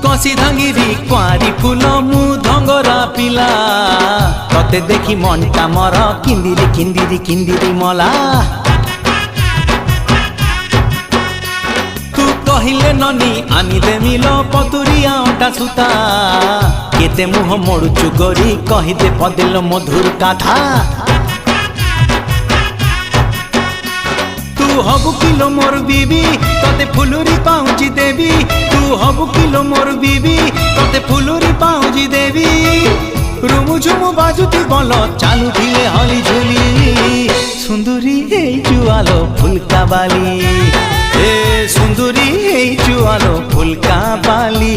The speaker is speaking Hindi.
कसी धांगिरी कुआरी फूल मु धंगरा पिला तते देखी मनटा मर किंदिरी किंदिरी किंदिरी मला तू कहिले ननी आनी देमिल पतुरिया अंटा सुता केते मुह मोड़ुचु गोरी कहिदे पदिल मधुर कथा तू हबु किलो मोर बीबी तते फुलुरी पाउची देवी तू हबु किलो मोर बीबी तते फुलुरी पाउची देवी रुमु झुमु बाजुती बल चालू धिले हली झुली सुंदरी हे जुआलो फुलका बाली ए सुंदरी हे जुआलो फुलका बाली।